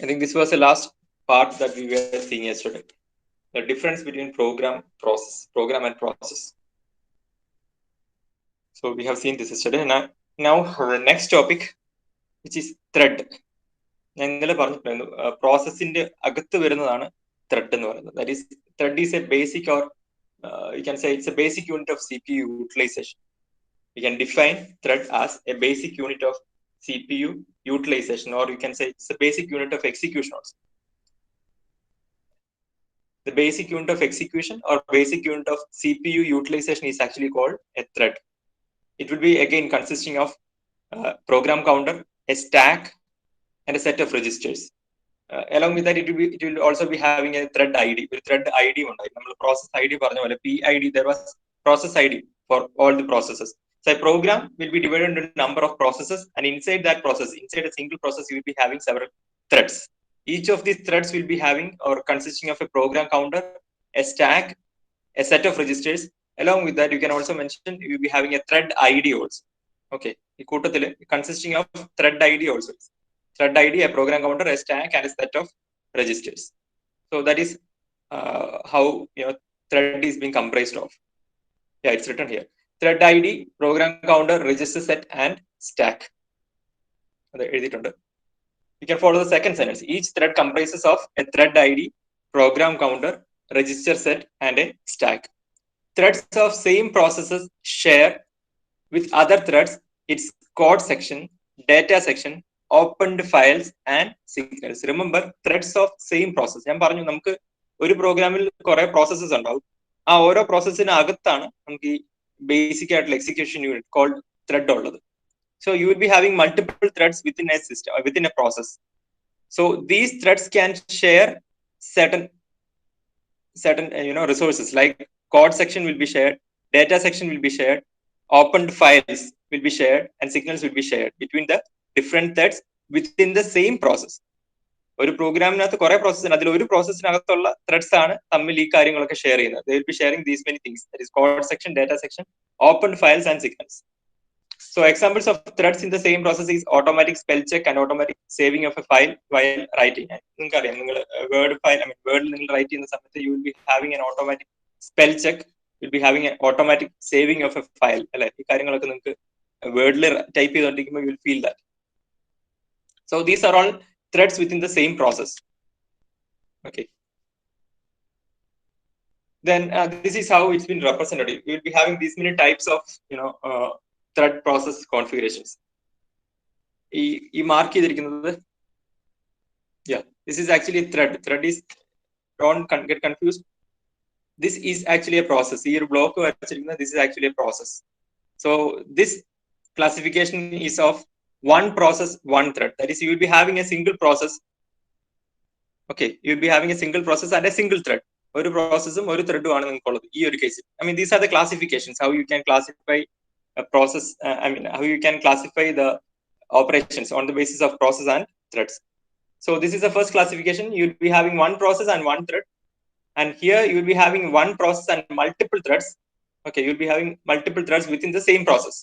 I think this was the last part that we were seeing yesterday. The difference between program and process. So we have seen this yesterday. Now the next topic, which is thread. ഞാൻ ഇന്നലെ പറഞ്ഞിട്ടുണ്ടായിരുന്നു പ്രോസസ്സിന്റെ അകത്ത് വരുന്നതാണ് thread എന്ന് പറയുന്നത്. That is, thread is a basic, or you can say it's a basic unit of CPU utilization. We can define thread as a basic unit of CPU utilization, or you can say it's a basic unit of execution also. The basic unit of execution or basic unit of CPU utilization is actually called a thread. It will be again consisting of program counter, a stack, and a set of registers. Along with that, it will also be having a thread ID. Thread ID process ID PID. There was process ID for all the processes. So a program will be divided into a number of processes, and inside that process, inside a single process, you will be having several threads. Each of these threads will be having or consisting of a program counter, a stack, a set of registers. Along with that, you can also mention you will be having a thread ID also. Okay, consisting of thread ID also. Thread ID, a program counter, a stack, and a set of registers. So that is how thread is being comprised of. Yeah, it's written here. Thread ID, program counter, register set, and stack. You can follow the second sentence. Each thread comprises of a thread ID, program counter, register set, and a stack. Threads of same processes share with other threads its code section, data section, opened files, and signals. Remember, threads of same process. ഞാൻ പറഞ്ഞു നമുക്ക് ഒരു പ്രോഗ്രാമിൽ കുറെ processes ഉണ്ടാവും. ആ ഓരോ പ്രോസസ്സിന് അകത്താണ് നമുക്ക് ഈ ബേസിക് ആയിട്ടുള്ള എക്സിക്യൂഷൻ യൂണിറ്റ് കോൾഡ് ത്രെഡ് ഉള്ളത്. So you will be having multiple threads within a system, within a process. So these threads can share certain resources, like code section will be shared, data section will be shared, opened files will be shared, and signals will be shared between the different threads within the same process. ഒരു പ്രോഗ്രാമിനകത്ത് കുറെ process ഉണ്ട്, അതിൽ ഒരു പ്രോസസ്സിനകത്തുള്ള threads ആണ് തമ്മിൽ ഈ കാര്യങ്ങളൊക്കെ share ചെയ്യുന്നത്. They will be sharing these many things, that is code section, data section, opened files, and signals. So examples of threads in the same process is automatic spell check and automatic saving of a file while writing. നിങ്ങൾക്കറിയാം, നിങ്ങൾ word file, വേർഡിൽ നിങ്ങൾ right ചെയ്യുന്ന സമയത്ത് you will be having an automatic spell check, you will be having an automatic saving of a file. അല്ലെ, ഈ കാര്യങ്ങളൊക്കെ നിങ്ങൾക്ക് വേർഡിൽ type ചെയ്തുകൊണ്ടിരിക്കുമ്പോൾ you will feel that. So these are all threads within the same process. Okay. Then this is how it's been represented. You will be having these many types of thread process configurations. ഈ mark ചെയ്തിരിക്കുന്നത്, yeah, this is actually a thread. Thread is, don't get confused. This is actually a process. ഈ ഒരു block വരച്ചിരിക്കുന്നത്, this is actually a process. So this classification is of one process, one thread. That is, you will be having a single process. Okay, you will be having a single process and a single thread. ഒരു പ്രോസസ്സും ഒരു ത്രെഡും ആണ് നിങ്ങൾക്കുള്ളത് ഈ ഒരു കേസിൽ. I mean, these are the classifications, how you can classify a process. How you can classify the operations on the basis of process and threads. So this is the first classification. You will be having one process and one thread, and here you will be having one process and multiple threads. Okay, you will be having multiple threads within the same process.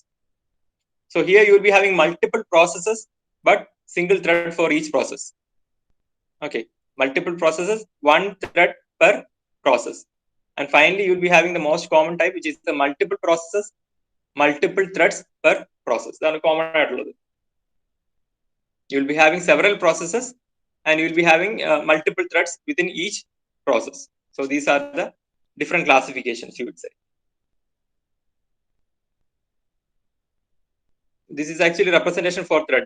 So here you will be having multiple processes but single thread for each process. Okay, multiple processes, one thread per process. And finally you will be having the most common type, which is the multiple processes, multiple threads per process. That is common ആയിട്ടുള്ളത്. You will be having several processes and you will be having multiple threads within each process. So these are the different classifications, you would say. This is actually representation for thread.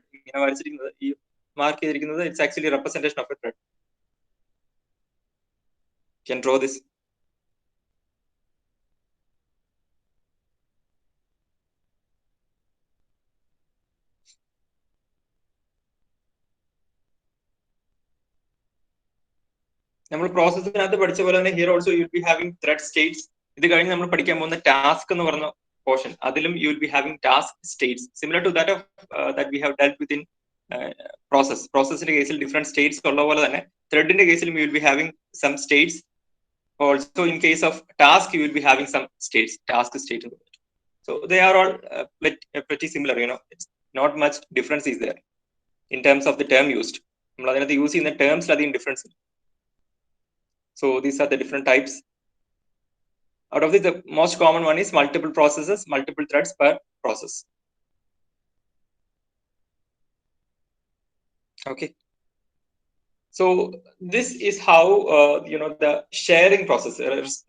Mark ചെയ്തിരിക്കുന്നത്, it's actually representation of a thread. You can draw this. നമ്മൾ പ്രോസസ്സിനകത്ത് പഠിച്ച പോലെ തന്നെ here also you will be having thread states. ഇത് കഴിഞ്ഞ് നമ്മൾ പഠിക്കാൻ പോകുന്ന ടാസ്ക് എന്ന് പറഞ്ഞ പോർഷൻ, അതിലും you will be having task states similar to that of that we have dealt with in പ്രോസസ്സിന്റെ കേസിൽ ഡിഫറെന്റ് സ്റ്റേറ്റ്സ് ഉള്ള പോലെ തന്നെ ത്രെഡിന്റെ കേസിലും you will be having some states. Also in case of task you will be having some states, task state. So they are all pretty similar. It's not much difference is there in terms of the term used. നമ്മൾ അതിനകത്ത് use ചെയ്യുന്ന ടേംസിൽ അധികം difference. So these are the different types. Out of this, the most common one is multiple processes, multiple threads per process. Okay. So this is how the sharing process,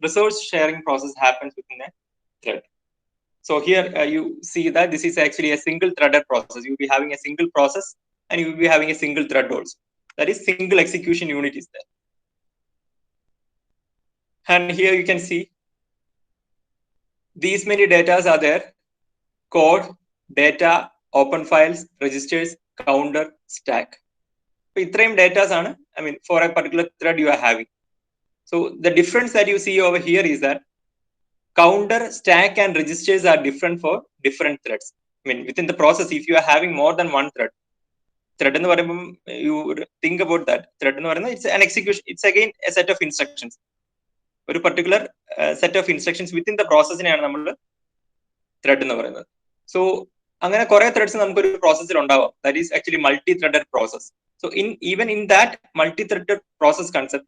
resource sharing process happens within a thread. So here you see that this is actually a single threaded process. You will be having a single process and you will be having a single thread also. That is single execution unit is there. And here you can see these many data are there: code, data, open files, registers, counter, stack. So itrayum data aanu, I mean, for a particular thread you are having. So the difference that you see over here is that counter, stack, and registers are different for different threads. I mean, within the process, if you are having more than one thread എന്ന് പറയുമ്പോൾ you think about that. Thread എന്ന് പറയുന്നത് it's an execution. It's again a set of instructions. ഒരു particular set of instructions within the processനെയാണ് നമ്മൾ thread എന്ന് പറയുന്നത്. So അങ്ങനെ കുറെ threads നമുക്കൊരു പ്രോസസ്സിൽ ഉണ്ടാവാം. That is actually multi-threaded process. So even in that multi-threaded process concept,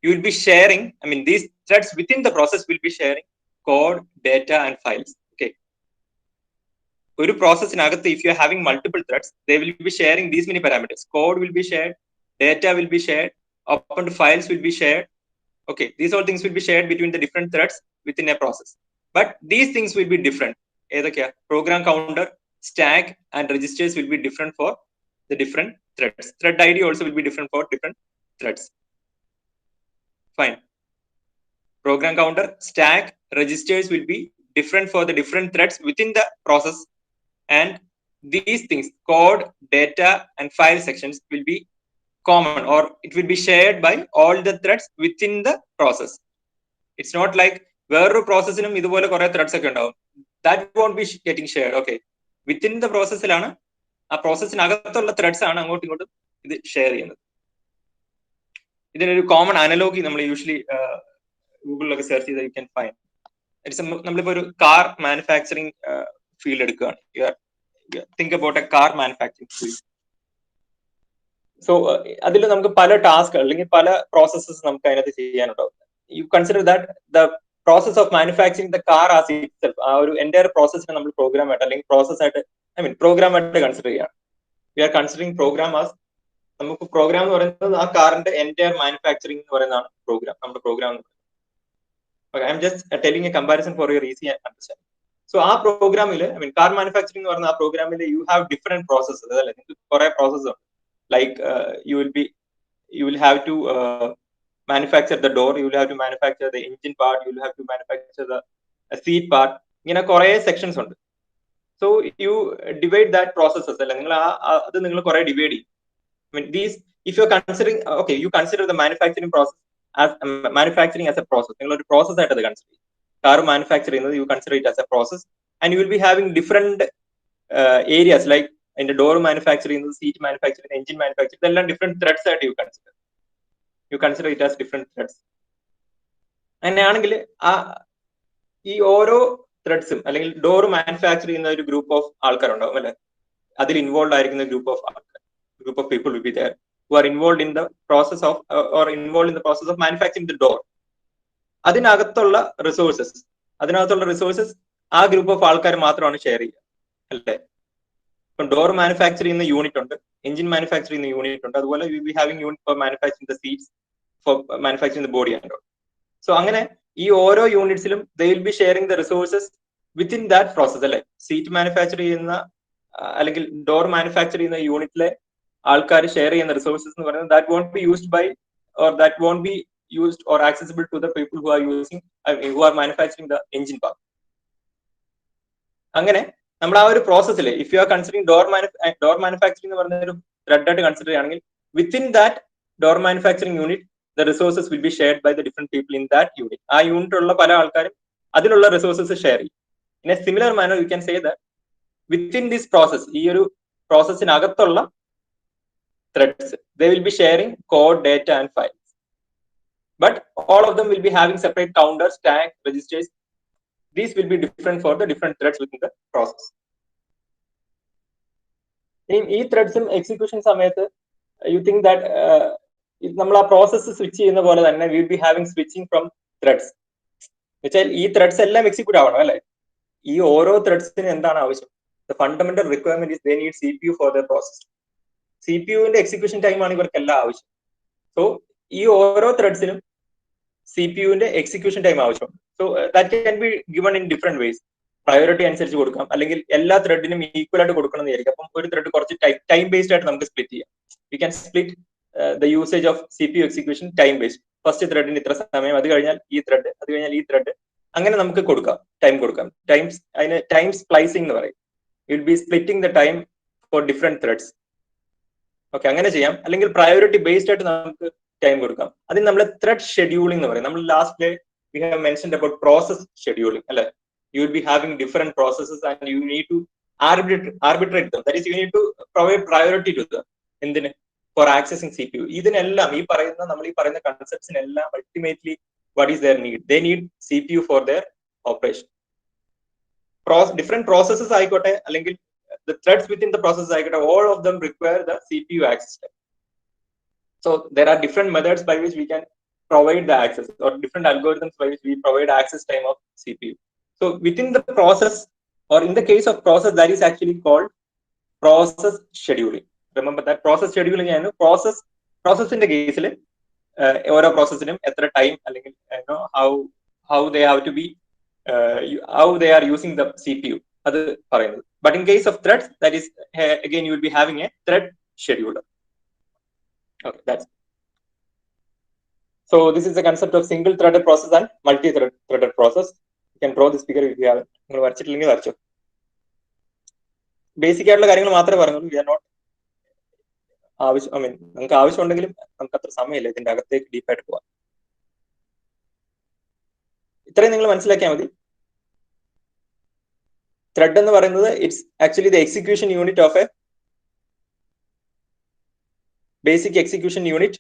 you will be sharing, I mean, these threads within the process will be sharing code, data, and files. Okay. ഒരു പ്രോസസ്സിനകത്ത് if you are having multiple threads, they will be sharing these many parameters. Code will be shared, data will be shared, open files will be shared. Okay, these all things will be shared between the different threads within a process. But these things will be different. Program counter, stack, and registers will be different for the different threads. Thread ID also will be different for different threads. Fine. Program counter, stack, registers will be different for the different threads within the process. And these things, code, data, and file sections will be common, or it will be shared by all the threads within the process. It's not like വേറൊരു പ്രോസസ്സിനും ഇതുപോലെ കുറെ threads ഒക്കെ ഉണ്ടാവും. That won't be getting shared. Okay, within the പ്രോസസ്സിലാണ്, ആ പ്രോസസ്സിനകത്തുള്ള threads ആണ് അങ്ങോട്ടും ഇങ്ങോട്ടും ഇത് ഷെയർ ചെയ്യുന്നത്. ഇതിനൊരു കോമൺ അനലോഗി നമ്മൾ യൂഷ്വലി ഗൂഗിളിലൊക്കെ സെർച്ച് ചെയ്താൽ യു ക്യാൻ ഫൈൻഡ്. നമ്മളിപ്പോ ഒരു കാർ മാനുഫാക്ചറിങ് ഫീൽഡ് എടുക്കുകയാണ്. Think about a car manufacturing field. So അതിൽ നമുക്ക് പല ടാസ്ക് അല്ലെങ്കിൽ പല പ്രോസസ്സസ് നമുക്ക് അതിനകത്ത് ചെയ്യാനുണ്ടാവും. You consider that the process of manufacturing the car as itself, ആ ഒരു എൻ്റയർ പ്രോസസ്സിനെ നമ്മൾ പ്രോഗ്രാം ആയിട്ട് അല്ലെങ്കിൽ പ്രോസസ് ആയിട്ട്, ഐ മീൻ പ്രോഗ്രാം ആയിട്ട് കൺസിഡർ ചെയ്യാണ്. We are considering program as, നമുക്ക് പ്രോഗ്രാം എന്ന് പറയുന്നത് ആ കാറിന്റെ എൻ്റയർ മാനുഫാക്ചറിങ് എന്ന് പറയുന്നതാണ് പ്രോഗ്രാം, നമ്മുടെ പ്രോഗ്രാം എന്ന് പറയുന്നത്. Okay, I'm just telling a comparison for your easy understanding. So ആ പ്രോഗ്രാമിൽ, ഐ മീൻ കാർ മാനുഫാക്ചറിങ് എന്ന് പറയുന്ന ആ പ്രോഗ്രാമിൽ യു ഹാവ് ഡിഫറെന്റ് പ്രോസസ്സസ്, അതല്ലേ? നിങ്ങൾക്ക് കുറെ പ്രോസസ്സ് ഉണ്ട്. Like you will have to manufacture the door, you will have to manufacture the engine part, you will have to manufacture the seat part. ഇങ്ങനെ കുറെ സെക്ഷൻസ് ഉണ്ട്. So you divide that processes, അല്ലെ? നിങ്ങൾ അത് നിങ്ങൾ കുറെ divide ചെയ്യും. I mean, these, if you are considering, okay, you consider the manufacturing process as manufacturing as a process. നിങ്ങൾ ഒരു പ്രോസസ് ആയിട്ട് അത് കൺസിഡർ ചെയ്യും. കാർ മാനുഫാക്ചർ ചെയ്യുന്നത് you consider it as a process, and you will be having different areas like അതിന്റെ door manufacture ചെയ്യുന്നത്, seat manufacture ചെയ്യുന്നത്, engine manufacture, ഇതെല്ലാം ഡിഫറെന്റ് ത്രെഡ്സ് ആയിട്ട് you consider it as different threads. അങ്ങനെയാണെങ്കിൽ ഈ ഓരോ ത്രെഡ്സും അല്ലെങ്കിൽ ഡോർ മാനുഫാക്ചർ ചെയ്യുന്ന ഒരു ഗ്രൂപ്പ് ഓഫ് ആൾക്കാരുണ്ടാവും, അല്ലെ? അതിൽ ഇൻവോൾവ് ആയിരിക്കുന്ന group of people will be there who are involved in the process of manufacturing the door. അതിനകത്തുള്ള റിസോഴ്സസ് ആ ഗ്രൂപ്പ് ഓഫ് ആൾക്കാർ മാത്രമാണ് ഷെയർ ചെയ്യുക, അല്ലേ? ഇപ്പം ഡോർ മാനുഫാക്ചർ ചെയ്യുന്ന യൂണിറ്റ് ഉണ്ട്, എഞ്ചിൻ മാനുഫാക്ചർ ചെയ്യുന്ന യൂണിറ്റ് ഉണ്ട്, അതുപോലെ you be having unit for manufacturing the seats, for manufacturing the body and all. So അങ്ങനെ ഈ ഓരോ യൂണിറ്റ്സിലും they will be sharing the resources within that process, അല്ലെ? സീറ്റ് മാനുഫാക്ചർ ചെയ്യുന്ന അല്ലെങ്കിൽ ഡോർ മാനുഫാക്ചർ ചെയ്യുന്ന യൂണിറ്റിലെ ആൾക്കാർ ഷെയർ ചെയ്യുന്ന റിസോഴ്സസ് എന്ന് പറയുന്നത് that won't be used by, or that won't be used or accessible to the people who are manufacturing the engine part. അങ്ങനെ നമ്മൾ ആ ഒരു പ്രോസസ്സിൽ if you are considering door manufacturing എന്ന് പറയുന്ന ഒരു ത്രെഡ് ആയിട്ട് കൺസിഡർ ചെയ്യുകയാണെങ്കിൽ within that door manufacturing unit the resources will be shared by the different people in that unit. ആ യൂണിറ്റ് ഉള്ള പല ആൾക്കാരും അതിലുള്ള റിസോഴ്സസ് ഷെയർ ചെയ്യും. In a similar manner you can say that within this process, ഈ ഒരു പ്രോസസ്സിനകത്തുള്ള threads, they will be sharing code, data, and files, but all of them will be having separate counters, stack, registers. These will be different for the different threads within the process. ഈ ത്രെഡ്സും execution സമയത്ത് you think that നമ്മൾ ആ process switch ചെയ്യുന്ന പോലെ തന്നെ will be having switching from threads. വെച്ചാൽ ഈ threads എല്ലാം എക്സിക്യൂട്ട് ആവണം അല്ലെ. ഈ ഓരോ ത്രെഡ്സിന് എന്താണ് ആവശ്യം? The fundamental requirement is they need CPU for the process. CPUവിന്റെ എക്സിക്യൂഷൻ ടൈമാണ് ഇവർക്കെല്ലാം ആവശ്യം. സോ ഈ ഓരോ ത്രെഡ്സിനും CPUവിന്റെ എക്സിക്യൂഷൻ ടൈം ആവശ്യമാണ്. So that can be given in different ways. Priority അനുസരിച്ച് കൊടുക്കാം, അല്ലെങ്കിൽ എല്ലാ ത്രെഡിനും ഈക്വൽ ആയിട്ട് കൊടുക്കണം എന്ന് വിചാരിക്കും. അപ്പം ഒരു ത്രെഡ് കുറച്ച് ടൈം ബേസ്ഡ് ആയിട്ട് നമുക്ക് സ്പ്ലിറ്റ് ചെയ്യാം. We can split the usage of CPU execution time based. First ത്രെഡിന് ഇത്ര സമയം, അത് കഴിഞ്ഞാൽ ഈ ത്രെഡ്, അത് കഴിഞ്ഞാൽ ഈ ത്രെഡ്, അങ്ങനെ നമുക്ക് കൊടുക്കാം, ടൈം കൊടുക്കാം. അതിന് ടൈം സ്പ്ലൈസിംഗ് എന്ന് പറയും. Will be splitting the time for different threads. Okay, അങ്ങനെ ചെയ്യാം. അല്ലെങ്കിൽ പ്രയോറിറ്റി ബേസ്ഡ് ആയിട്ട് നമുക്ക് ടൈം കൊടുക്കാം. അതിന് നമ്മൾ ത്രെഡ് ഷെഡ്യൂളിംഗ് എന്ന് പറയും. നമ്മൾ last we have mentioned about process scheduling അല്ലെ. You will be having different processes and you need to arbitrate them. That is, you need to provide priority to them. എന്തിന്? For accessing CPU. ഇതിനെല്ലാം ഈ പറയുന്ന കൺസെപ്റ്റ്സിനെല്ലാം ultimately what is their need? They need CPU for their operation. Different processes ആയിക്കോട്ടെ, അല്ലെങ്കിൽ the threads within the process ആയിക്കോട്ടെ, all of them require the CPU access time. So there are different methods by which we can provide the access, or different algorithms by which we provide access time of CPU. So within the process, or in the case of process, that is actually called process scheduling. Remember that process scheduling ആണ് പ്രോസസ്സിന്റെ കേസിൽ ഓരോ പ്രോസസ്സിനും എത്ര time, അല്ലെങ്കിൽ how they have to be how they are using the CPU, അത് പറയുന്നത്. But in case of threads, that is again you will be having a thread scheduler. Okay, that's so this is the concept of single threaded process and multi-threaded process. Can draw this figure if you have. നിങ്ങൾ വരച്ചിട്ടില്ലെങ്കിൽ വരച്ചോ. Basic ആയിട്ടുള്ള കാര്യങ്ങൾ മാത്രമേ പറയുന്നുള്ളൂ. V are not നമുക്ക് ആവശ്യമുണ്ടെങ്കിലും നമുക്ക് അത്ര സമയമില്ല ഇതിന്റെ അകത്തേക്ക് ഡീപ്പായിട്ട് പോവാൻ. ഇത്രയും നിങ്ങൾ മനസ്സിലാക്കിയാൽ മതി. ത്രെഡ് എന്ന് പറയുന്നത് it's actually the execution unit of A basic execution unit.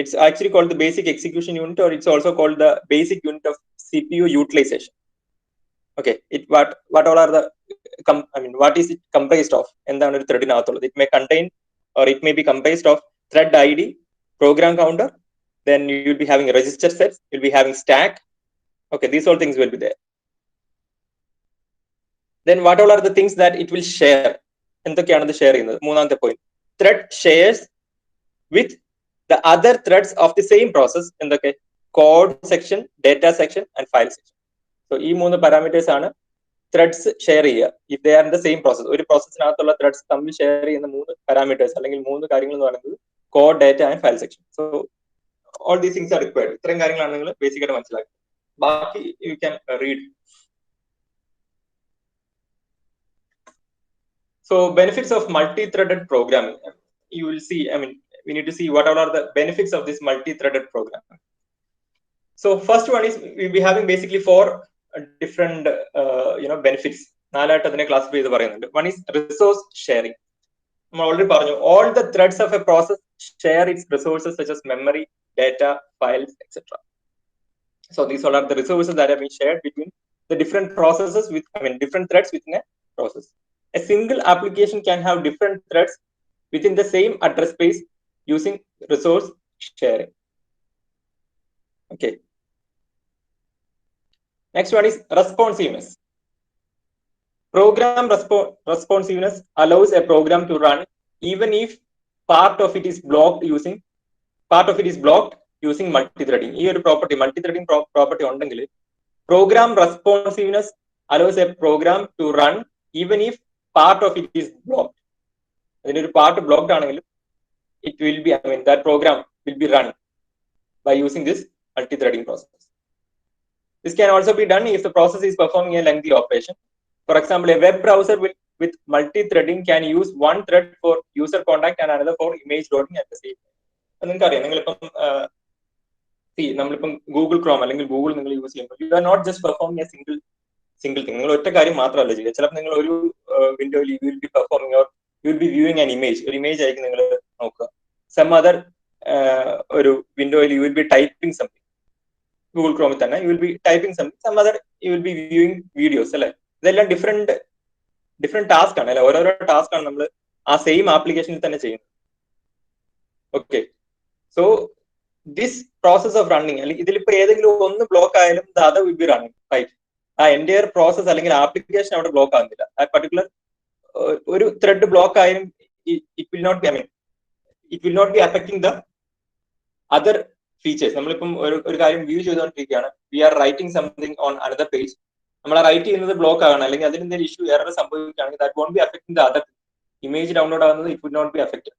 It's actually called the basic execution unit, or it's also called the basic unit of CPU utilization. Okay, what all are the what is it comprised of? എന്താണ് ഒരു ത്രെഡിനകത്തുള്ളത്? It may contain, or it may be comprised of thread ID, program counter, then you will be having register sets, you'll be having stack. Okay, these all things will be there. Then what all are the things that it will share? എന്തൊക്കെയാണ് ഇത് share ചെയ്യുന്നത്? മൂന്നാമത്തെ point, thread shares with the other threads of the same process. എന്തൊക്കെ? code section, data section and file section. So ഈ മൂന്ന് parameters ആണ് threads share ചെയ്യുക if they are in the same process. ഒരു പ്രോസസ്സിനകത്തുള്ള ത്രെഡ്സ് തമ്മിൽ share ചെയ്യുന്ന മൂന്ന് parameters, അല്ലെങ്കിൽ മൂന്ന് കാര്യങ്ങൾ എന്ന് പറയുന്നത് code, data and file section. So all these things are required. ഇത്രയും കാര്യങ്ങളാണ് നിങ്ങൾ ബേസിക് ആയിട്ട് മനസ്സിലാക്കുക. ബാക്കി you can read. So benefits of multi-threaded programming. You will see, we need to see what are the benefits of this multi-threaded programming. So first one is we'll be having basically four different benefits. നാലായിട്ട് അതിനെ classify ചെയ്ത് പറയുന്നുണ്ട്. One is resource sharing. നമ്മൾ already പറഞ്ഞു, all the threads of a process share its resources such as memory, data, files, etc. So these all are the resources that have been shared between the different processes with different threads within a process. A single application can have different threads within the same address space using resource sharing. Okay. Next one is responsiveness. Program responsiveness allows a program to run even if part of it is blocked using multi-threading. ഈ ഒരു property, multi-threading property ഉണ്ടെങ്കിൽ program responsiveness allows a program to run even if part of it is blocked. അതിന്റെ ഒരു part blocked ആണെങ്കിലും it will be, that program will be run by using this multi-threading process. This can also be done if the process is performing a lengthy operation. For example, a web browser with multi-threading can use one thread for user contact and another for image loading at the same time. നിങ്ങൾക്കറിയാം, നമ്മളിപ്പം Google Chrome അല്ലെങ്കിൽ Google നിങ്ങൾ use ചെയ്യുമ്പോൾ you are not just performing a single thing. നിങ്ങൾ ഒറ്റ കാര്യം മാത്രമല്ല ചെയ്യുക. ചിലപ്പോൾ നിങ്ങൾ ഒരു വിൻഡോയിൽ you will be performing, or you will be viewing an image. ഒരു ഇമേജ് ആയിരിക്കും നിങ്ങൾ നോക്കുക. സം അതർ ഒരു വിൻഡോയിൽ you will be typing something. Google ക്രോമിൽ തന്നെ you will be typing something. Some other you will be viewing videos അല്ലെ. ഇതെല്ലാം ഡിഫറെന്റ് ടാസ്ക് ആണ് അല്ലെ. ഓരോരോ ടാസ്ക് ആണ് നമ്മൾ ആ സെയിം ആപ്ലിക്കേഷനിൽ തന്നെ ചെയ്യുന്നത്. Okay, so this process of running, ഇതിൽ ഇപ്പൊ ഏതെങ്കിലും ഒന്ന് ബ്ലോക്ക് ആയാലും the other will be running, right? ആ entire process അല്ലെങ്കിൽ ആപ്ലിക്കേഷൻ അവിടെ ബ്ലോക്ക് ആകുന്നില്ല. ആ പർട്ടിക്കുലർ ഒരു ത്രെഡ് ബ്ലോക്ക് ആയാലും it will not be, I mean, it will not be affecting the other features. നമ്മളിപ്പം ഒരു കാര്യം വ്യൂ ചെയ്തുകൊണ്ടിരിക്കുകയാണ്, we are writing something on another page, നമ്മൾ റൈറ്റ് ചെയ്യുന്നത് ബ്ലോക്ക് ആകണം അല്ലെങ്കിൽ അതിന് എന്തെങ്കിലും ഇഷ്യൂ എറർ സംഭവിക്കുകയാണെങ്കിൽ that won't be affecting the other image download ആകുന്നത്, it would not be affected.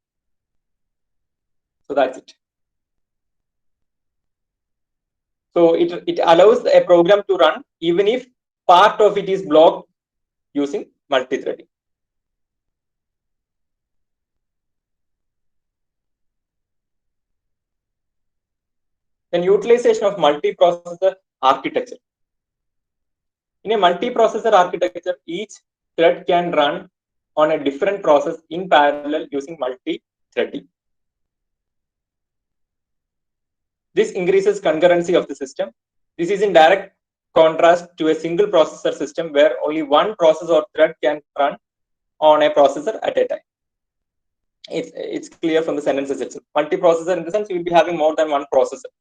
So that's it. So it allows a program to run even if part of it is blocked using multi-threading. Then utilization of multiprocessor architecture. In a multiprocessor architecture, each thread can run on a different process in parallel using multi-threading. This increases concurrency of the system. This is in direct contrast to a single processor system where only one process or thread can run on a processor at a time. It's clear from the sentences itself. Multiprocessor in the sense you will be having more than one processor.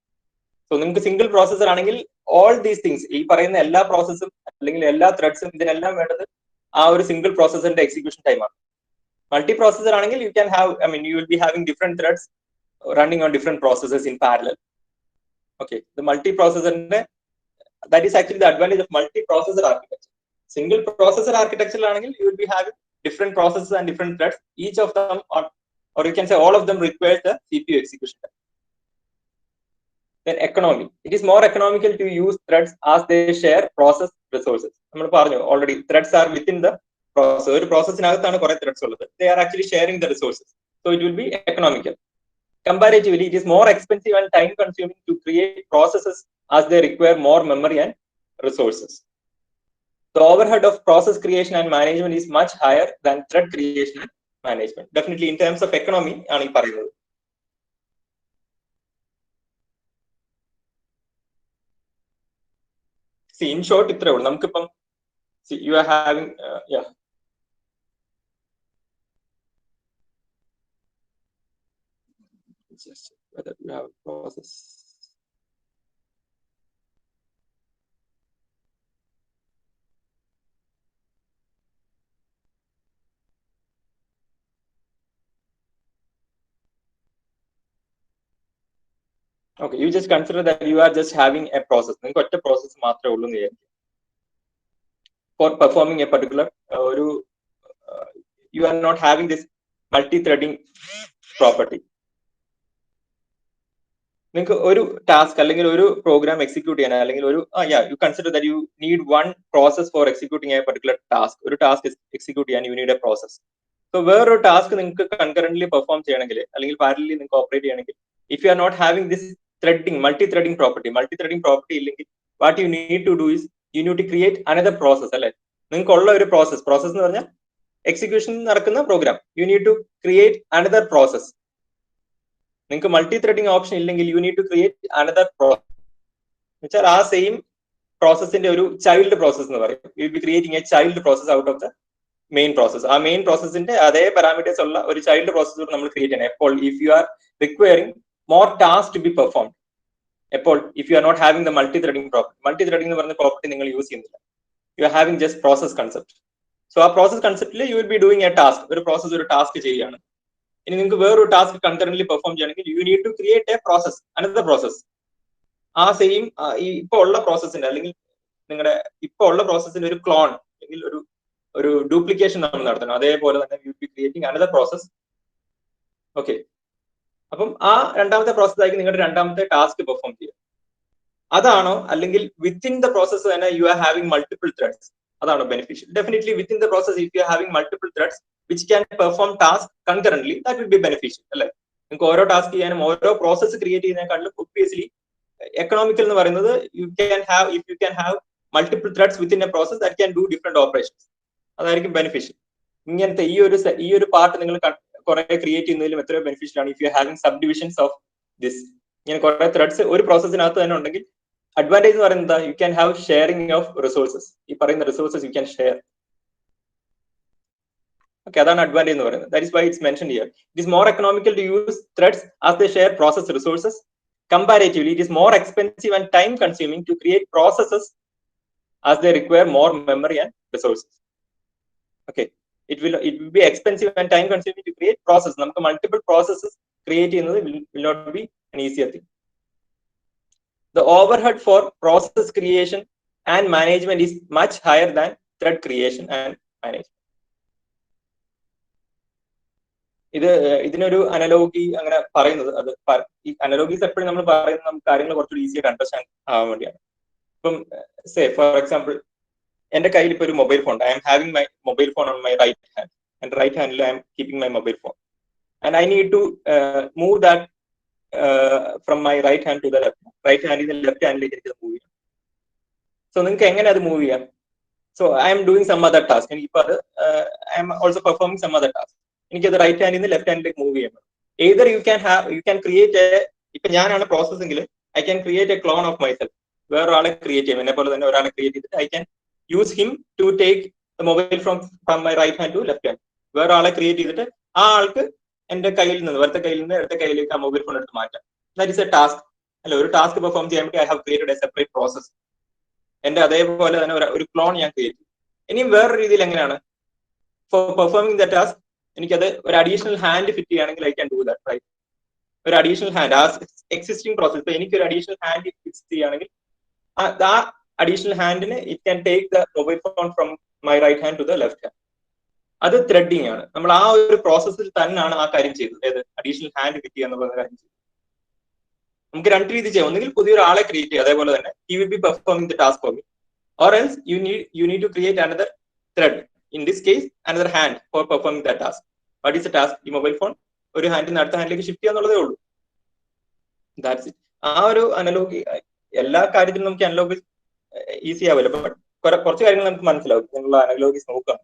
So നിങ്ങൾക്ക് single processor ആണെങ്കിൽ all these things, ഈ പറയുന്ന എല്ലാ പ്രോസസ്സും അല്ലെങ്കിൽ എല്ലാ ത്രെഡ്സും ഇതിനെല്ലാം വേണ്ടത് ആ ഒരു സിംഗിൾ പ്രോസസറിന്റെ എക്സിക്യൂഷൻ ടൈമാണ്. മൾട്ടി പ്രോസസർ ആണെങ്കിൽ you can have, I mean, you will be having different threads running on different processes in parallel. Okay, the multiprocessor, that is actually the advantage of multiprocessor architecture. Single processor architecture anengil you will be having different processes and different threads. Each of them, or you can say all of them, requires the CPU execution time. Then economy. It is more economical to use threads as they share process resources. നമ്മൾ പറഞ്ഞു already, threads are within the process. ഒരു പ്രോസസ്സിനകത്താണ് കുറെ threads ഉള്ളത്. They are actually sharing the resources, so it will be economical. Comparatively, it is more expensive and time consuming to create processes as they require more memory and resources. The overhead of process creation and management is much higher than thread creation and management. Definitely in terms of economy ആണ് ഈ പറയുന്നത്. See, in short, ഇത്രേ ഉള്ളൂ. നമുക്കിപ്പം see, you are having yeah. Just whether you have a process. Okay, you just consider that you are just having a process. നിങ്ങൾക്ക് ഒറ്റ process മാത്രമേ ഉള്ളൂ എന്ന് വിചാരിക്കും. For performing a particular you are not having this multi-threading property. നിങ്ങൾക്ക് ഒരു task അല്ലെങ്കിൽ ഒരു പ്രോഗ്രാം എക്സിക്യൂട്ട് ചെയ്യാൻ അല്ലെങ്കിൽ ഒരു you consider that you need one process for executing a particular task. ഒരു ടാസ്ക് എക്സിക്യൂട്ട് ചെയ്യാൻ you need a process. So വേറൊരു ടാസ്ക് നിങ്ങൾക്ക് കൺകറന്റ്ലി പെർഫോം ചെയ്യണമെങ്കിൽ അല്ലെങ്കിൽ പാരലലി നിങ്ങൾക്ക് ഓപ്പറേറ്റ് ചെയ്യണമെങ്കിൽ, if you are not having this threading, multi-threading property ഇല്ലെങ്കിൽ what you need to do is you need to create another process. അല്ലെ, നിങ്ങൾക്ക് ഉള്ള ഒരു പ്രോസസ് എന്ന് പറഞ്ഞാൽ എക്സിക്യൂഷൻ നടക്കുന്ന program, you need to create another process. നിങ്ങൾക്ക് മൾട്ടി ത്രെഡിങ് ഓപ്ഷൻ ഇല്ലെങ്കിൽ you need to create another process. എന്നുവെച്ചാൽ ആ സെയിം പ്രോസസ്സിന്റെ ഒരു ചൈൽഡ് പ്രോസസ് എന്ന് പറയും. you will be creating a child process out of the main process. ആ main പ്രോസസ്സിന്റെ അതേ parameters ഉള്ള ഒരു ചൈൽഡ് പ്രോസസ് നമ്മൾ ക്രിയേറ്റ് ചെയ്യണം. എപ്പോൾ if you are requiring more tasks to be performed, എപ്പോൾ if you are not having the multi-threading property. multi-threading എന്ന് പറയുന്ന പ്രോപ്പർട്ടി നിങ്ങൾ യൂസ് ചെയ്യുന്നില്ല, you are having just process concept. So ആ പ്രോസസ് കൺസെപ്റ്റിൽ you will be doing a task. ഒരു process ഒരു task ചെയ്യുകയാണ്. ഇനി നിങ്ങൾക്ക് വേറൊരു ടാസ്ക് കൺകറന്റ്ലി പെർഫോം ചെയ്യണമെങ്കിൽ you need to create a process, another process. ആ സെയിം ഇപ്പൊ ഉള്ള പ്രോസസ്സിന്റെ അല്ലെങ്കിൽ നിങ്ങളുടെ ഇപ്പൊ ഉള്ള പ്രോസസ്സിന്റെ ഒരു ക്ലോൺ അല്ലെങ്കിൽ ഒരു ഡ്യൂപ്ലിക്കേഷൻ നമ്മൾ നടത്തണം. അതേപോലെ തന്നെ you will be creating another process. Okay, അപ്പം ആ രണ്ടാമത്തെ പ്രോസസ് ആയിരിക്കും നിങ്ങളുടെ രണ്ടാമത്തെ ടാസ്ക് പെർഫോം ചെയ്യുക. അതാണോ അല്ലെങ്കിൽ വിത്തിൻ ദ പ്രോസസ് തന്നെ you are having multiple threads, അതാണോ beneficial? Definitely within the process if you are having multiple threads which can perform task concurrently, that will be beneficial. അല്ലെ, നിങ്ങൾക്ക് ഓരോ ടാസ്ക് ചെയ്യാനും ഓരോ പ്രോസസ് ക്രിയേറ്റ് ചെയ്യുന്നതിനെക്കാളും ഒബ്വിയസ്ലി എക്കണോമിക്കൽ എന്ന് പറയുന്നത് if you can have multiple threads within a process that can do different operations, അതായിരിക്കും beneficial. ഇങ്ങനത്തെ ഈ ഒരു പാർട്ട് നിങ്ങൾ കുറെ ക്രിയേറ്റ് ചെയ്യുന്നതിലും എത്രയോ ബെനിഫിഷ്യൽ ആണ് if you are having subdivisions of this. ഇങ്ങനെ കുറെ ത്രെഡ്സ് ഒരു പ്രോസസ്സിനകത്ത് തന്നെ ഉണ്ടെങ്കിൽ അഡ്വാൻറ്റേജ് എന്ന് പറയുന്നത് you can have sharing of resources. ഈ പറയുന്ന resources you can share. Okay, that's an advantage. That is why it's mentioned here. It is more economical to use threads as they share process resources. Comparatively, it is more expensive and time consuming to create processes as they require more memory and resources. Okay, it will be expensive and time consuming to create process. Multiple processes creating will not be an easier thing. The overhead for process creation and management is much higher than thread creation and management. ഇതിനൊരു analogy അങ്ങനെ പറയുന്നത്, അത് ഈ അനലോഗീസ് എപ്പോഴും നമ്മൾ പറയുന്നത് നമുക്ക് കാര്യങ്ങൾ കുറച്ചുകൂടി ഈസി ആയിട്ട് അണ്ടർസ്റ്റാൻഡ് ആവാൻ വേണ്ടിയാണ്. ഇപ്പം സേ ഫോർ എക്സാമ്പിൾ, എന്റെ കയ്യിൽ ഇപ്പൊ ഒരു mobile phone, I'm having my mobile phone on my right hand, and right ഹാൻഡിൽ I'm keeping my mobile phone, and I need to move that from my right hand to the left, right ഹാൻഡിൽ നിന്ന് left ഹാൻഡിലേക്ക് എനിക്ക് move ചെയ്യാം. So നിങ്ങൾക്ക് എങ്ങനെ അത് move ചെയ്യാം? So I'm doing some other task, എനിക്കിപ്പോ അത് I'm also performing some other task, എനിക്കത് റൈറ്റ് ഹാൻഡിൽ നിന്ന് ലെഫ്റ്റ് ഹാൻഡിലേക്ക് മൂവ് ചെയ്യണം. എയ്തർ യു ക്യാൻ ക്രിയേറ്റ് ഇപ്പൊ ഞാനാണ് പ്രോസസ്സെങ്കിൽ I can create a clone of myself, വേറൊരാളെ ക്രിയേറ്റ് ചെയ്യും, എന്നെ പോലെ തന്നെ ഒരാളെ ക്രിയേറ്റ് ചെയ്തിട്ട് I can use him to take the mobile from my right hand to left hand. വേറൊരാളെ ക്രിയേറ്റ് ചെയ്തിട്ട് ആ ആൾക്ക് എന്റെ കയ്യിൽ നിന്ന് വലത്തെ കയ്യിൽ നിന്ന് ഇടത്തെ കയ്യിലേക്ക് ആ മൊബൈൽ ഫോൺ എടുത്ത് മാറ്റാം. ദാറ്റ് ഇസ് എ ടാസ്ക് അല്ല. ഒരു ടാസ്ക് പെർഫോം ചെയ്യാൻ വേണ്ടി I have created A separate process. എന്റെ അതേപോലെ തന്നെ ഒരു ക്ലോൺ ഞാൻ ക്രിയേറ്റ് ചെയ്യും. ഇനിയും വേറൊരു രീതിയിൽ എങ്ങനെയാണ് ഫോർ പെർഫോമിംഗ് ദ ടാസ്ക്, എനിക്കത് ഒരു അഡീഷണൽ ഹാൻഡ് ഫിറ്റ് ചെയ്യുകയാണെങ്കിൽ I can do that, right? ഒരു അഡീഷണൽ ഹാൻഡ്, ആ എക്സിസ്റ്റിംഗ് പ്രോസസ്, ഇപ്പൊ എനിക്ക് ഒരു അഡീഷണൽ ഹാൻഡ് ഫിക്സ് ചെയ്യുകയാണെങ്കിൽ ആ അഡീഷണൽ ഹാൻഡിന് it can take the mobile phone from my right hand to the left hand. അത് ത്രെഡിങ് ആണ്. നമ്മൾ ആ ഒരു പ്രോസസ്സിൽ തന്നെയാണ് ആ കാര്യം ചെയ്തത്. ഏത് അഡീഷണൽ ഹാൻഡ് ഫിറ്റ് ചെയ്യുക എന്നുള്ള കാര്യം ചെയ്തു. നമുക്ക് രണ്ട് രീതി ചെയ്യാം. ഒന്നുകിൽ പുതിയൊരു ആളെ ക്രിയേറ്റ് ചെയ്യുക, അതേപോലെ തന്നെ he will be performing the task for me, or else you need to create another thread, in this case another hand for performing the task. What is the task? ഈ മൊബൈൽ ഫോൺ ഒരു hand നിന്ന് അടുത്ത ഹാൻഡിലേക്ക് shift ചെയ്യാന്നുള്ളതേ ഉള്ളൂ. That's it. ആ ഒരു analogy, എല്ലാ കാര്യത്തിലും നമുക്ക് അനലോഗി ഈസി ആവില്ല, ബട്ട് കുറച്ച് കാര്യങ്ങൾ നമുക്ക് മനസ്സിലാവും നിങ്ങളുടെ അനലോഗീസ് നോക്കാം.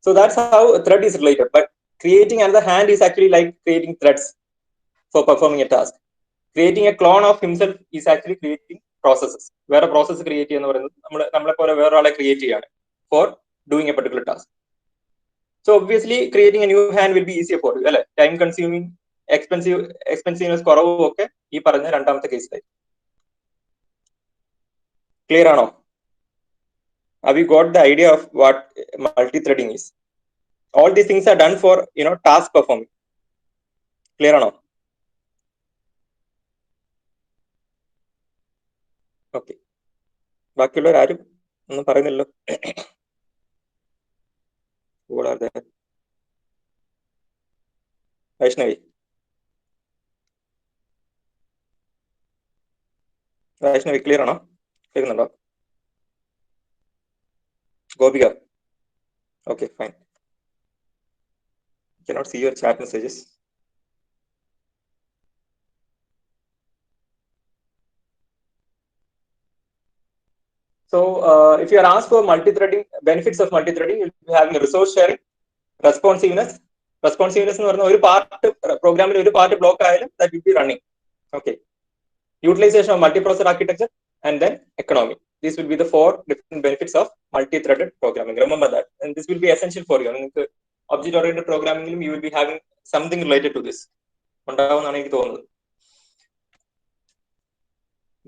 So that's how a thread is related. But creating another hand is actually like creating threads for performing a task. Creating a clone of himself is actually creating processes. Where a process create ചെയ്യുന്ന പറയുന്നത് നമ്മളെ പോലെ വേറൊരാളെ create ചെയ്യാണ് for doing a particular task. So obviously creating a new hand will be easier for you, അല്ലെ? Time consuming, expensiveness കുറവും ഒക്കെ ഈ പറഞ്ഞ രണ്ടാമത്തെ കേസിലായി. ക്ലിയർ ആണോ? Have you got the idea of what multi-threading is? All these things are done for, task performing. Clear or no? Okay. ബാക്കിയുള്ളവർ ആരും ഒന്നും പറയുന്നില്ലല്ലോ. What are they? Vaishnavi, clear ആണോ? കേൾക്കുന്നുണ്ടോ? Gopika, okay, fine. Cannot see your chat messages. So if you are asked for multi-threading, benefits of multi-threading, you will be having a resource sharing, responsiveness എന്ന് പറഞ്ഞ ഒരു part പ്രോഗ്രാമിൽ ഒരു പാർട്ട് ബ്ലോക്ക് ആയാലും that will be running. Okay. Utilization of multiprocessor architecture, and then economy. These will be the 4 different benefits of multi-threaded programming. Remember that, and this will be essential for you. Object-oriented programming, you will be having something related to this.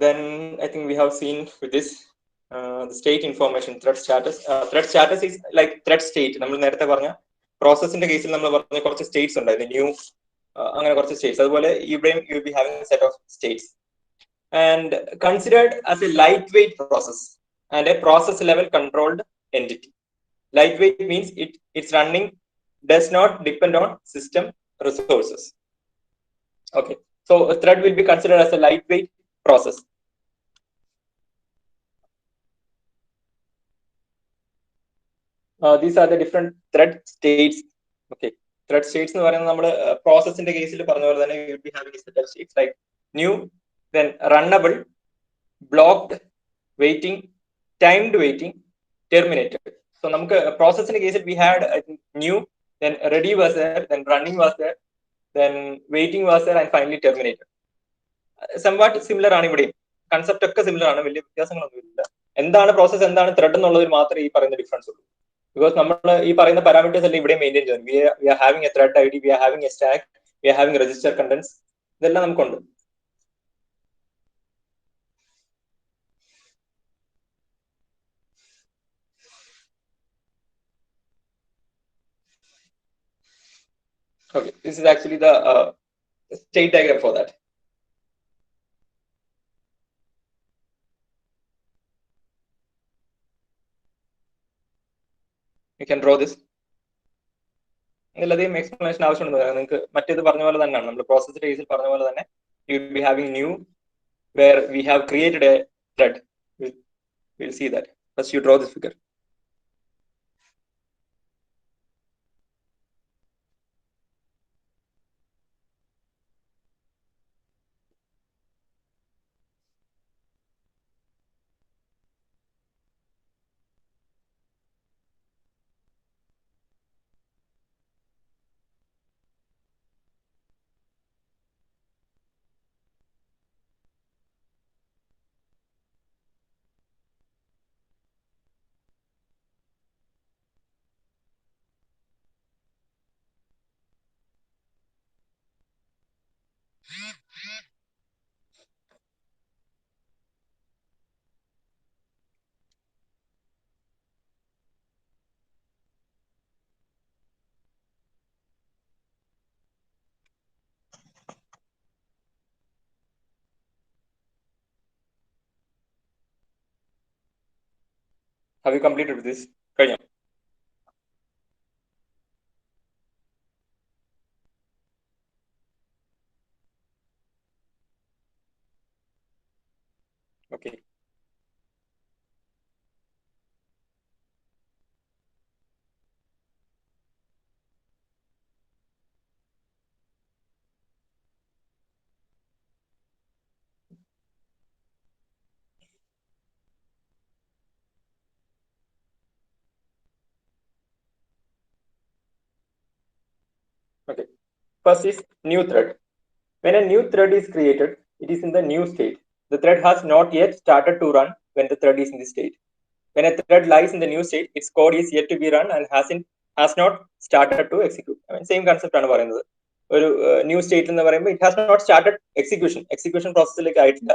Then I think we have seen with this the state information, thread status. Thread status is like thread state. നമ്മൾ നേരത്തെ പറഞ്ഞ പ്രോസസ്സിന്റെ കേസിൽ നമ്മൾ പറഞ്ഞ കുറച്ച് States ഉണ്ടായിരുന്നു, new അങ്ങനെ കുറച്ച് സ്റ്റേറ്റ്സ്. അതുപോലെ ഇവിടെയും you will be having a set of states, and considered as a lightweight process and a process level controlled entity. Lightweight means its running does not depend on system resources. Okay, so a thread will be considered as a lightweight process. These are the different thread states. Okay, thread states എന്ന് പറയുന്നത് നമ്മൾ പ്രോസസ്സിന്റെ കേസിൽ പറഞ്ഞ പോലെ തന്നെ you will be having a set of states like new, then runnable, blocked, waiting, timed waiting, terminated. So നമുക്ക് പ്രോസസ്സിന്റെ കേസിൽ we had I think new, then ready was there, then running was there, then waiting was there, and finally terminated. Somewhat similar ആണ് ഇവിടെ, concept ഒക്കെ similar ആണ്, വലിയ വ്യത്യാസങ്ങളൊന്നുമില്ല. എന്താണ് process, എന്താണ് thread എന്നുള്ളതിൽ മാത്രമേ ഈ പറയുന്ന ഡിഫറൻസ് ഉള്ളൂ. ബിക്കോസ് നമ്മൾ ഈ പറയുന്ന പാരാമീറ്റേഴ്സ് എല്ലാം ഇവിടെ മെയിൻറ്റെയിൻ ചെയ്യുന്നത്. We are having a thread ID, we are having a stack, we are having register contents, ഇതെല്ലാം നമുക്കുണ്ട്. Okay, this is actually the state diagram for that. You can draw this. ഇതിലധികം explanation ആവശ്യമുണ്ടെന്ന് പറയാം. നിങ്ങൾക്ക് മറ്റേത് പറഞ്ഞ പോലെ തന്നെയാണ്, നമ്മൾ പ്രോസസ് കേസിൽ പറഞ്ഞ പോലെ തന്നെ you will be having new where we have created a thread. Will see that. First you draw this figure. Have you completed with this? കഴിഞ്ഞോ? Okay. Okay. First is new thread. When a new thread is created, it is in the new state. The thread has not yet started to run when the thread is in this state. When a thread lies in the new state, its code is yet to be run and has not started to execute. I mean, same concept ആണ് പറയുന്നത്. ഒരു new state എന്ന് പറയുമ്പോൾ it has not started execution പ്രോസസ്സിലേക്ക് ആയിട്ടില്ല,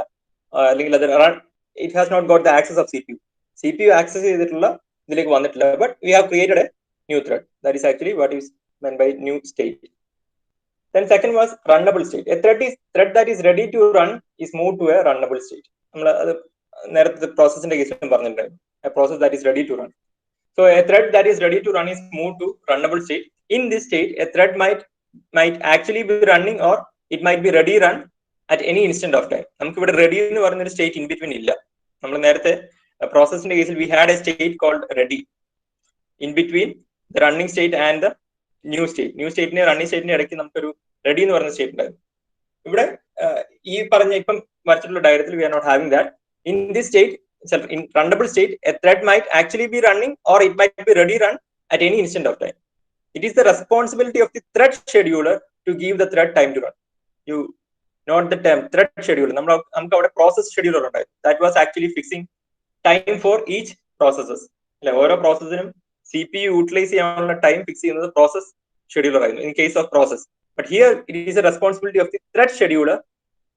അല്ലെങ്കിൽ അത് run, it has not got the access of C P U access ചെയ്തിട്ടുള്ള ഇതിലേക്ക് വന്നിട്ടില്ല. But we have created a new thread. That is actually what is meant by new state. Then second was runnable state. A thread that is ready to run is moved to a runnable state. നമ്മൾ അത് നേരത്തെ പ്രോസസ്സിന്റെ കേസിലും പറഞ്ഞിട്ടുണ്ടായിരുന്നു. A process that is ready to run. So a thread that is ready to run is moved to runnable state. In this state, a thread might actually be running or it might be ready run at any instant of time. നമുക്ക് ഇവിടെ ready എന്ന് പറയുന്ന ഒരു state in between ഇല്ല. നമ്മൾ നേരത്തെ പ്രോസസ്സിന്റെ കേസിൽ we had a state called ready in between the running state and the new സ്റ്റേറ്റിനെ റണ്ണിങ് സ്റ്റേറ്റിന്റെ ഇടയ്ക്ക് നമുക്കൊരു റെഡി എന്ന് പറയുന്ന സ്റ്റേറ്റ് ഉണ്ടായിരുന്നു. ഇവിടെ ഈ പറഞ്ഞ ഇപ്പം വരച്ചിട്ടുള്ള ഡയഗ്രത്തിൽ we are not having that. In this state, in runnable state, a thread might actually be running or it might be ready run at any instant of time. It is the responsibility of the thread scheduler to give the thread time to run. You not the term thread scheduler. നമുക്ക് അവിടെ process scheduler ഉണ്ടായിരുന്നു. That was actually fixing time for each processes. അല്ലെ, ഓരോ പ്രോസസ്സിനും CPU utilize ചെയ്യാനുള്ള time fix ചെയ്യുന്നത് process scheduler ആയിരുന്നു in case of process. But here it is a responsibility of the thread scheduler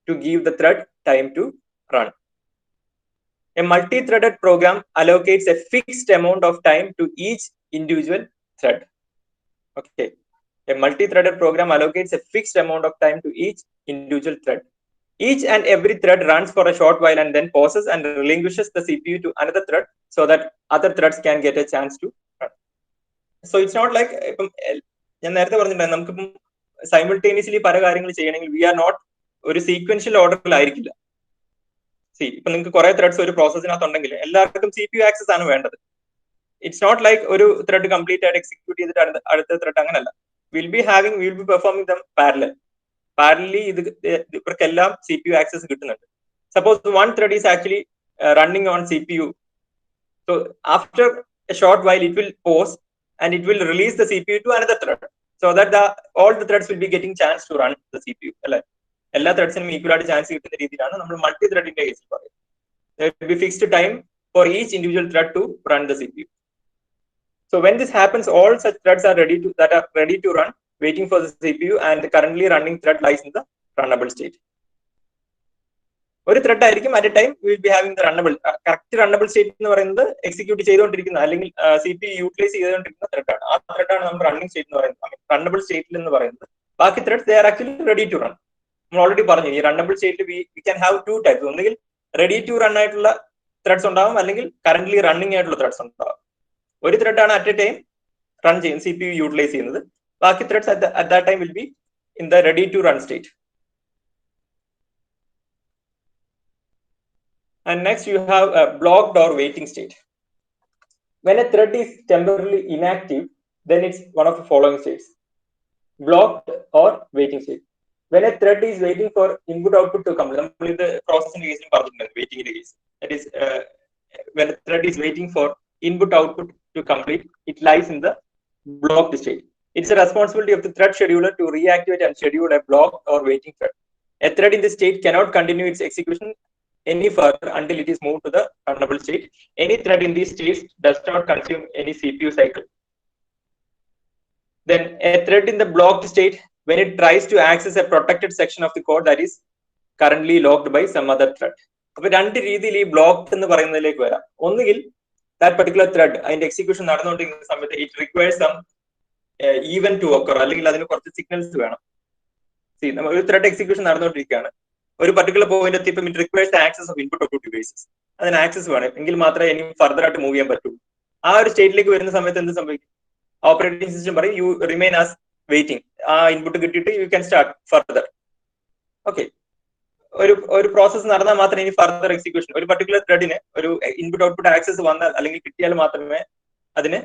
to give the thread time to run. A multi-threaded program allocates a fixed amount of time to each individual thread. Okay. A multi-threaded program allocates a fixed amount of time to each individual thread. Each and every thread runs for a short while and then pauses and relinquishes the CPU to another thread so that other threads can get a chance to run. So it's not like ഇപ്പം ഞാൻ നേരത്തെ പറഞ്ഞിട്ടുണ്ടായിരുന്നു, നമുക്കിപ്പം simultaneously പല കാര്യങ്ങൾ ചെയ്യണമെങ്കിൽ V are not ഒരു sequential ഓർഡറിലായിരിക്കില്ല. ഇപ്പൊ നിങ്ങൾക്ക് കുറെ ത്രെഡ്സ് ഒരു പ്രോസസ്സിനകത്ത് ഉണ്ടെങ്കിൽ എല്ലാവർക്കും CPU ആക്സസ് ആണ് വേണ്ടത്. ഇറ്റ്സ് നോട്ട് ലൈക്ക് ഒരു ത്രെഡ് കംപ്ലീറ്റ് ആയിട്ട് എക്സിക്യൂട്ട് ചെയ്തിട്ട് അടുത്ത ത്രെഡ് അങ്ങനല്ല. Will be performing dum parallelly ഇവർക്കെല്ലാം CPU ആക്സസ് കിട്ടുന്നുണ്ട്. Suppose one thread is actually running on CPU. So after a short while it will pause and it will release the CPU to another thread so that all the threads will be getting chance to run the CPU. അല്ലെ, എല്ലാ ത്രെഡ്സിനും equal ആയിട്ട് chance കിട്ടുന്ന രീതിയിലാണ് നമ്മൾ multi ത്രെഡിന്റെ കേസിൽ പറയുന്നത്. There will be fixed time for each individual thread to run the CPU. So when this happens, all such threads are ready to run, waiting for the CPU, and the currently running thread lies in the runnable state. ഒരു thread ആയിരിക്കും at a time will be having the runnable correct runnable state എന്ന് പറയുന്നത് execute ചെയ്തുകൊണ്ടിരിക്കുന്ന അല്ലെങ്കിൽ CPU utilise ചെയ്തുകൊണ്ടിരിക്കുന്ന ത്രെഡാണ്. ആ ത്രെഡാണ് നമ്മൾ running state എന്ന് പറയുന്നത്, റണ്ണബിൾ സ്റ്റേറ്റിൽ എന്ന് പറയുന്നത്. ബാക്കി threads they are actually ready to run. നമ്മൾ ഓൾറെഡി പറഞ്ഞു ഈ റണ്ണബിൾ സ്റ്റേറ്റിൽ we can have two types. ഒന്നുകിൽ റെഡി ടു റൺ ആയിട്ടുള്ള ത്രെഡ്സ് ഉണ്ടാവും, അല്ലെങ്കിൽ കറന്റ്ലി റണ്ണിംഗ് ആയിട്ടുള്ള ത്രെഡ്സ് ഉണ്ടാവും. ഒരു ത്രെഡാണ് അറ്റ് എ ടൈം റൺ ചെയ്യുന്നത്, CPU യൂട്ടിലൈസ് ചെയ്യുന്നത്. ബാക്കി threads at that time will be in the ready to run state. And next you have a blocked or waiting state. When a thread is temporarily inactive, then it's one of the following states: blocked or waiting state. When a thread is waiting for input output to come, the processing case waiting case. That is, when a thread is waiting for input output to complete, it lies in the blocked state. It's a responsibility of the thread scheduler to reactivate and schedule a blocked or waiting thread. A thread in this state cannot continue its execution any further until it is moved to the runnable state. Any thread in these states does not consume any CPU cycle. Then a thread in the blocked state, when it tries to access a protected section of the code that is currently locked by some other thread. അപ്പോൾ രണ്ട് രീതിയിൽ ഈ block എന്ന് പറയുന്നതിലേക്ക് വരാം. ഒന്നുകിൽ that particular thread അതിന്റെ execution നടന്നുകൊണ്ടിരിക്കുന്ന സമയത്ത് it requires some event to occur, അല്ലെങ്കിൽ അതിന് കുറച്ച് സിഗ്നൽസ് വേണം. ഒരു ത്രെഡ് എക്സിക്യൂഷൻ നടന്നുകൊണ്ടിരിക്കുകയാണ്, ഒരു പർട്ടിക്കുലർ പോയിന്റ് എത്തിയപ്പോൾ it requires access of input output devices. അതിന് ആക്സസ് വേണം, എങ്കിൽ മാത്രമേ ഇനി ഫർദർ ആയിട്ട് മൂവ് ചെയ്യാൻ പറ്റൂ. ആ ഒരു സ്റ്റേറ്റിലേക്ക് വരുന്ന സമയത്ത് എന്ത് സംഭവിക്കും? ഓപ്പറേറ്റിംഗ് സിസ്റ്റം പറയും യു റിമെയിൻ ആസ് വെയിറ്റിംഗ്. ആ ഇൻപുട്ട് കിട്ടിയിട്ട് you can start further. Okay, ഒരു പ്രോസസ് നടന്നാൽ മാത്രമേ ഇനി ഫർദർ എക്സിക്യൂഷൻ, ഒരു പർട്ടിക്കുലർ ത്രെഡിന് ഒരു ഇൻപുട്ട് ഔട്ട്പുട്ട് ആക്സസ് വന്നാൽ അല്ലെങ്കിൽ കിട്ടിയാൽ മാത്രമേ അതിന്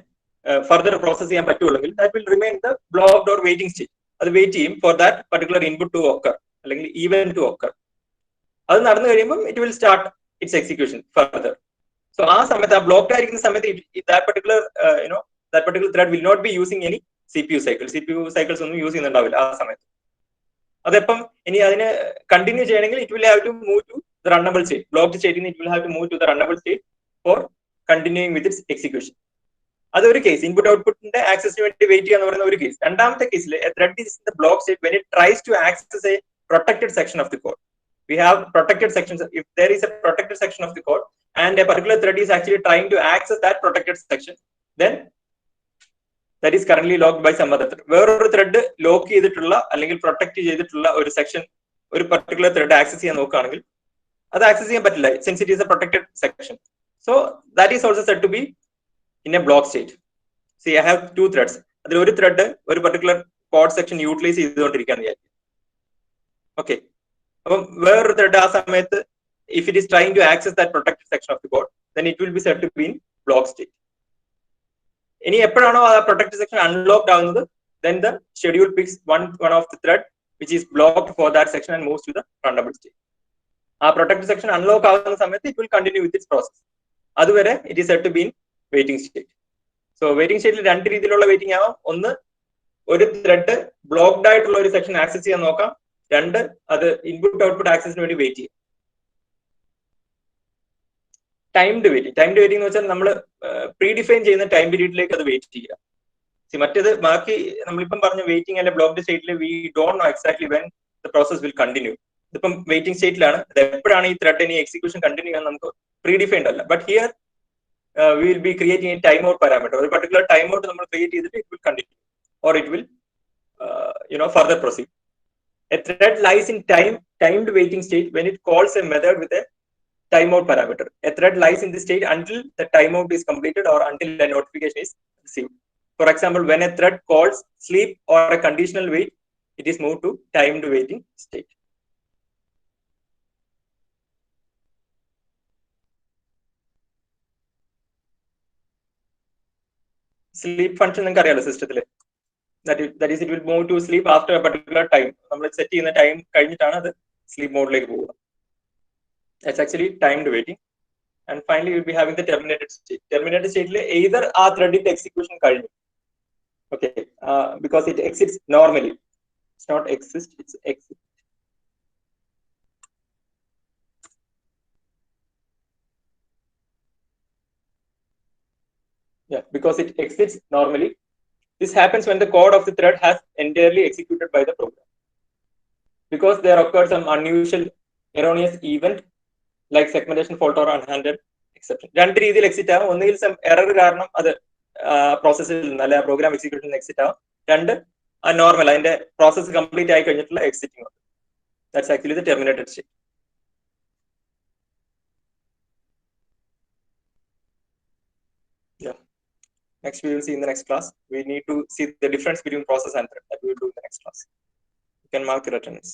ഫർദർ പ്രോസസ് ചെയ്യാൻ പറ്റുള്ളൂ. That will remain the blocked or waiting state. അത് വെയിറ്റ് ചെയ്യും for that particular input to occur അല്ലെങ്കിൽ ഈവൻ ടു ഓക്കർ. അത് നടന്നു കഴിയുമ്പോൾ it will start its execution further. So ആ സമയത്ത്, ആ ബ്ലോക്ക്ഡ് ആയിരിക്കുന്ന സമയത്ത് that particular thread will not be using any CPU cycles ഒന്നും യൂസ് ചെയ്യുന്നുണ്ടാവില്ല ആ സമയത്ത്. അതെപ്പം ഇനി അതിന് കണ്ടിന്യൂ ചെയ്യണമെങ്കിൽ it will have to move to the runnable state. Blocked സ്റ്റേറ്റിൽ it will have to move to the runnable state for continuing with its execution. അതൊരു കേസ്, ഇൻപുട്ട് ഔട്ട്പുട്ടിന്റെ ആക്സസിന് വേണ്ടി വെയിറ്റ് ചെയ്യാന്ന് പറയുന്ന ഒരു കേസ്. രണ്ടാമത്തെ കേസിൽ thread is in the block state when it tries to access a protected section of the code. We have protected sections. If there is a protected section of the code and a particular thread is actually trying to access that protected section, then that is currently locked by some other thread. വേറൊരു thread lock ചെയ്തിട്ടുള്ള അല്ലെങ്കിൽ protect ചെയ്തിട്ടുള്ള ഒരു section ഒരു particular thread access ചെയ്യാൻ നോക്കുകയാണെങ്കിൽ അത് access ചെയ്യാൻ പറ്റില്ല, since it is a protected section. So that is also said to be in a block state. See, I have two threads. അതിൽ ഒരു ത്രെഡ് ഒരു പർട്ടിക്കുലർ കോഡ് സെക്ഷൻ യൂട്ടിലൈസ് ചെയ്തുകൊണ്ടിരിക്കുകയാണ് വിചാരിക്കും. ഓക്കെ, അപ്പം വേറൊരു ത്രെഡ് ആ സമയത്ത് if it is trying to access that protected section of the code, then it will be said to be in block state. ഇനി എപ്പോഴാണോ ആ പ്രൊട്ടക്റ്റഡ് സെക്ഷൻ അൺലോക്ഡ് ആവുന്നത്, then the schedule picks one of the thread which is blocked for that section and moves to the runnable state. ആ protected section unlock ആവുന്ന സമയത്ത് it will continue with its process. അതുവരെ it is said to be in waiting state. So waiting state രണ്ട് രീതിയിലുള്ള waiting ആവാം. ഒന്ന്, ഒരു thread blocked ആയിട്ടുള്ള ഒരു സെക്ഷൻ ആക്സസ് ചെയ്യാൻ നോക്കാം. രണ്ട്, അത് ഇൻപുട്ട് ഔട്ട്പുട്ട് ആക്സസിന് വേണ്ടി വെയിറ്റ് ചെയ്യും. ടൈംഡ് വെയിറ്റിംഗ് എന്ന് വെച്ചാൽ നമ്മൾ പ്രീഡിഫൈൻ ചെയ്യുന്ന ടൈം പീരീഡിലേക്ക് അത് വെയിറ്റ് ചെയ്യുക. മറ്റേത് ബാക്കി നമ്മളിപ്പം പറഞ്ഞ വെയിറ്റിംഗ് അല്ലെ ബ്ലോക്ക്ഡ് സ്റ്റേറ്റിൽ we don't know exactly when the process will continue. ഇതിപ്പം വെയിറ്റിംഗ് സ്റ്റേറ്റിലാണ്, അത് എപ്പോഴാണ് ഈ ത്രെഡ് ഇനി എക്സിക്യൂഷൻ കണ്ടിന്യൂ ചെയ്യാൻ നമുക്ക് പ്രീഡിഫൈൻഡ് അല്ല. But here we will be creating A time out parameter. ഒരു പർട്ടിക്കുലർ ടൈം ഔട്ട് നമ്മൾ ക്രിയേറ്റ് ചെയ്തിട്ട് it will continue or it will further proceed. A thread lies in timed waiting state when it calls a method with a timeout parameter. A thread lies in this state until the timeout is completed or until a notification is received. For example, when a thread calls sleep or a conditional wait, it is moved to timed waiting state. Sleep function നിങ്ങൾക്ക് അറിയാലോ സിസ്റ്റത്തില്. That is, it will move to sleep after a particular time. നമ്മൾ set ചെയ്യുന്ന time കഴിഞ്ഞിട്ടാണ് അത് sleep മോഡിലേക്ക് പോവുക. That's actually timed waiting. And finally, you will be having the terminated state. Terminated state either ആ ത്രെഡിന്റെ എക്സിക്യൂഷൻ കഴിഞ്ഞു, okay, because it exits normally. It's not exist, it's exit. Yeah, because it exits normally. This happens when the code of the thread has entirely executed by the program. Because there occurred some unusual erroneous event like segmentation fault or unhandled exception. രണ്ട് രീതിയിൽ exit ആവും. ഒന്നുകിൽ some error കാരണം അത് പ്രോസസ്സിൽ നിന്ന് അല്ലെ program execution exit ആവും. രണ്ട് നോർമൽ അതിന്റെ പ്രോസസ്സ് കംപ്ലീറ്റ് ആയി കഴിഞ്ഞിട്ടുള്ള exiting. That's actually the terminated state. Yeah. Next we will see in the next class. We need to see the difference between process and thread. That we will do in the next class. You can mark your attendance.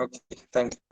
Okay, thank you.